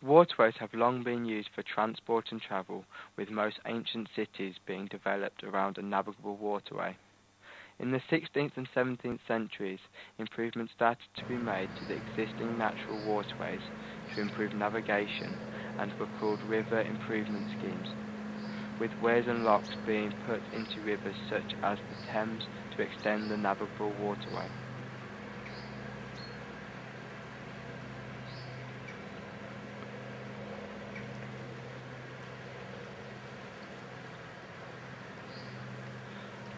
Waterways have long been used for transport and travel, with most ancient cities being developed around a navigable waterway. In the 16th and 17th centuries, improvements started to be made to the existing natural waterways to improve navigation and were called river improvement schemes, with weirs and locks being put into rivers such as the Thames to extend the navigable waterway.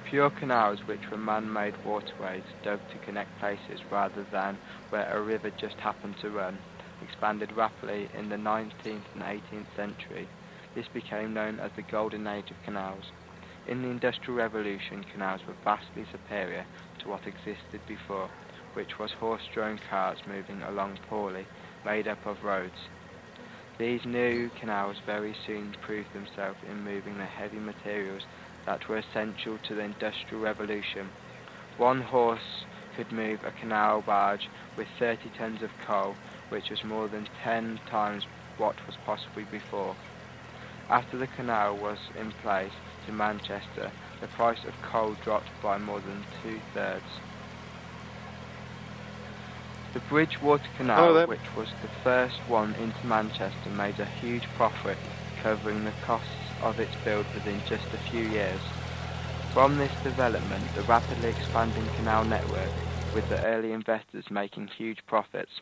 Pure canals, which were man-made waterways dug to connect places rather than where a river just happened to run, expanded rapidly in the 19th and 18th century. This became known as the Golden Age of canals. In the Industrial Revolution, canals were vastly superior to what existed before, which was horse-drawn carts moving along poorly, made up of roads. These new canals very soon proved themselves in moving the heavy materials that were essential to the Industrial Revolution. One horse could move a canal barge with 30 tons of coal, which was more than 10 times what was possible before. After the canal was in place to Manchester, the price of coal dropped by more than 2/3. The Bridgewater Canal, which was the first one into Manchester, made a huge profit, covering the costs of its build within just a few years. From this development, the rapidly expanding canal network, with the early investors making huge profits.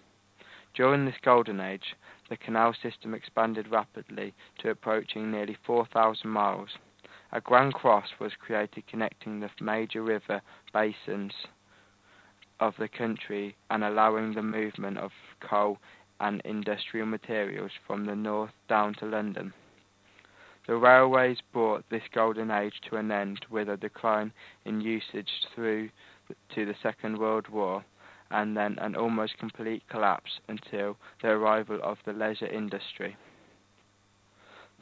During this golden age, the canal system expanded rapidly to approaching nearly 4,000 miles. A Grand Cross was created connecting the major river basins of the country and allowing the movement of coal and industrial materials from the north down to London. The railways brought this golden age to an end with a decline in usage through to the Second World War, and then an almost complete collapse until the arrival of the leisure industry.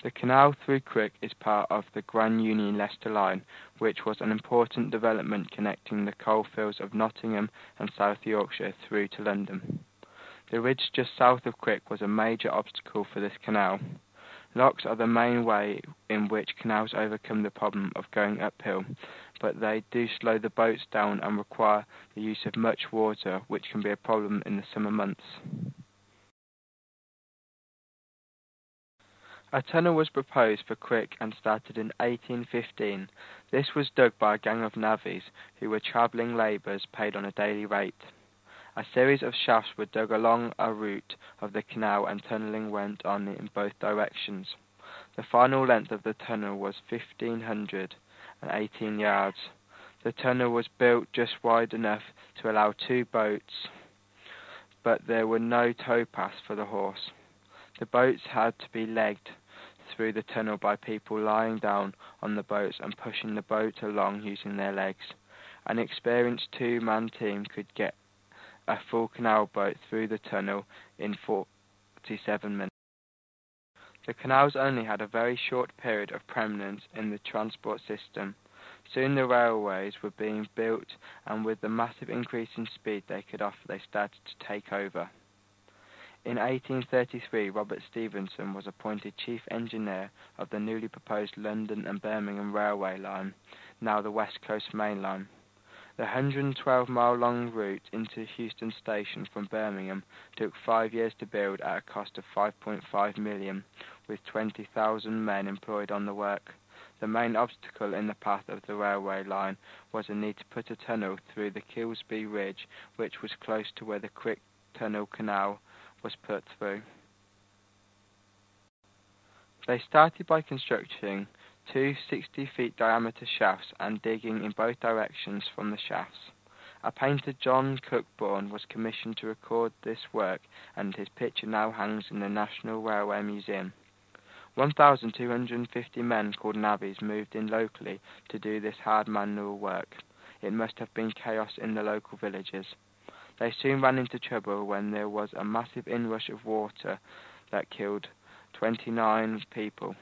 The canal through Crick is part of the Grand Union Leicester Line, which was an important development connecting the coalfields of Nottingham and South Yorkshire through to London. The ridge just south of Crick was a major obstacle for this canal. Locks are the main way in which canals overcome the problem of going uphill, but they do slow the boats down and require the use of much water, which can be a problem in the summer months. A tunnel was proposed for Crick and started in 1815. This was dug by a gang of navvies who were travelling labourers paid on a daily rate. A series of shafts were dug along a route of the canal and tunnelling went on in both directions. The final length of the tunnel was 1,518 yards. The tunnel was built just wide enough to allow 2 boats, but there were no towpaths for the horse. The boats had to be legged through the tunnel by people lying down on the boats and pushing the boat along using their legs. An experienced 2-man team could get a full canal boat through the tunnel in 47 minutes. The canals only had a very short period of prominence in the transport system. Soon the railways were being built, and with the massive increase in speed they could offer, they started to take over. In 1833, Robert Stephenson was appointed chief engineer of the newly proposed London and Birmingham railway line, now the West Coast Main Line. The 112-mile-long route into Euston Station from Birmingham took 5 years to build at a cost of £5.5 million, with 20,000 men employed on the work. The main obstacle in the path of the railway line was a need to put a tunnel through the Kilsby Ridge, which was close to where the Crick Tunnel Canal was put through. They started by constructing 2 60-feet diameter shafts and digging in both directions from the shafts. A painter, John Cockburn, was commissioned to record this work, and his picture now hangs in the National Railway Museum. 1,250 men called navvies moved in locally to do this hard manual work. It must have been chaos in the local villages. They soon ran into trouble when there was a massive inrush of water that killed 29 people.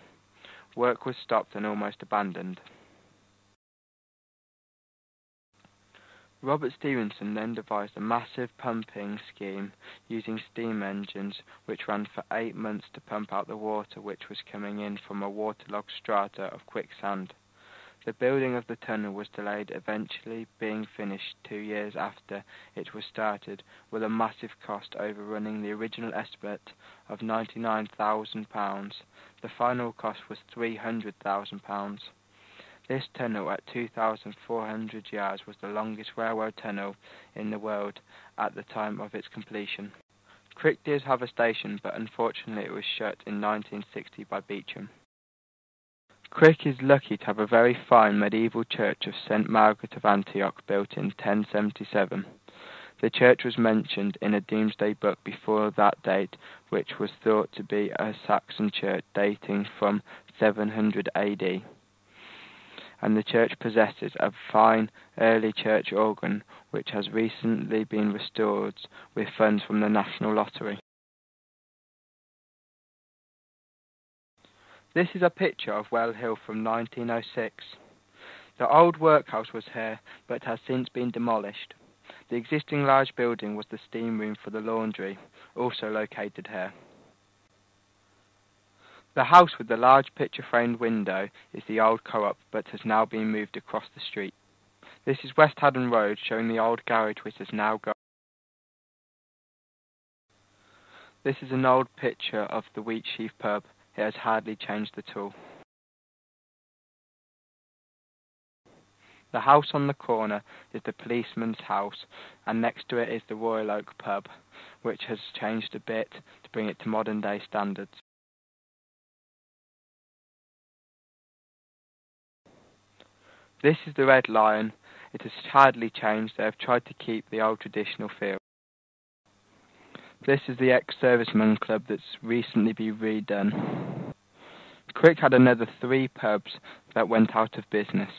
Work was stopped and almost abandoned. Robert Stephenson then devised a massive pumping scheme using steam engines which ran for 8 months to pump out the water which was coming in from a waterlogged strata of quicksand. The building of the tunnel was delayed, eventually being finished 2 years after it was started, with a massive cost overrunning the original estimate of £99,000. The final cost was £300,000. This tunnel at 2,400 yards was the longest railroad tunnel in the world at the time of its completion. Crick did have a station, but unfortunately it was shut in 1960 by Beecham. Crick is lucky to have a very fine medieval church of St. Margaret of Antioch built in 1077. The church was mentioned in a Domesday book before that date, which was thought to be a Saxon church dating from 700 AD. And the church possesses a fine early church organ which has recently been restored with funds from the National Lottery. This is a picture of Well Hill from 1906. The old workhouse was here, but has since been demolished. The existing large building was the steam room for the laundry, also located here. The house with the large picture-framed window is the old co-op, but has now been moved across the street. This is West Haddon Road, showing the old garage which has now gone. This is an old picture of the Wheatsheaf pub. It has hardly changed at all. The house on the corner is the policeman's house, and next to it is the Royal Oak pub, which has changed a bit to bring it to modern day standards. This is the Red Lion. It has hardly changed. They have tried to keep the old traditional feel. This is the ex-serviceman club that's recently been redone. Crick had another 3 pubs that went out of business.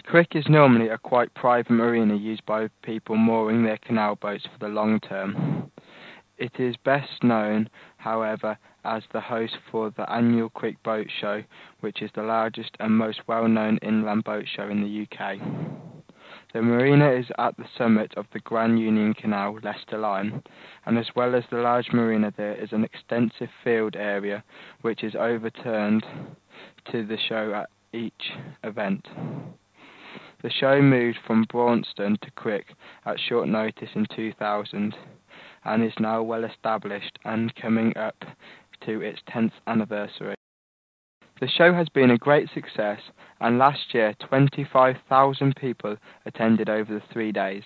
Crick is normally a quite private marina used by people mooring their canal boats for the long term. It is best known, however, as the host for the annual Crick Boat Show, which is the largest and most well-known inland boat show in the UK. The marina is at the summit of the Grand Union Canal, Leicester Line, and as well as the large marina there is an extensive field area which is overturned to the show at each event. The show moved from Braunston to Crick at short notice in 2000 and is now well established and coming up to its 10th anniversary. The show has been a great success, and last year 25,000 people attended over the 3 days.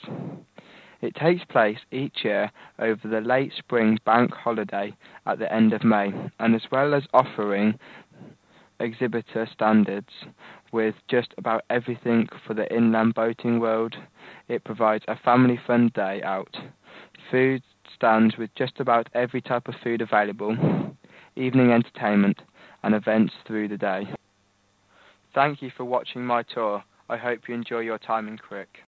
It takes place each year over the late spring bank holiday at the end of May, and as well as offering exhibitor standards with just about everything for the inland boating world, it provides a family fun day out, food stands with just about every type of food available, evening entertainment, and events through the day. Thank you for watching my tour. I hope you enjoy your time in Crick.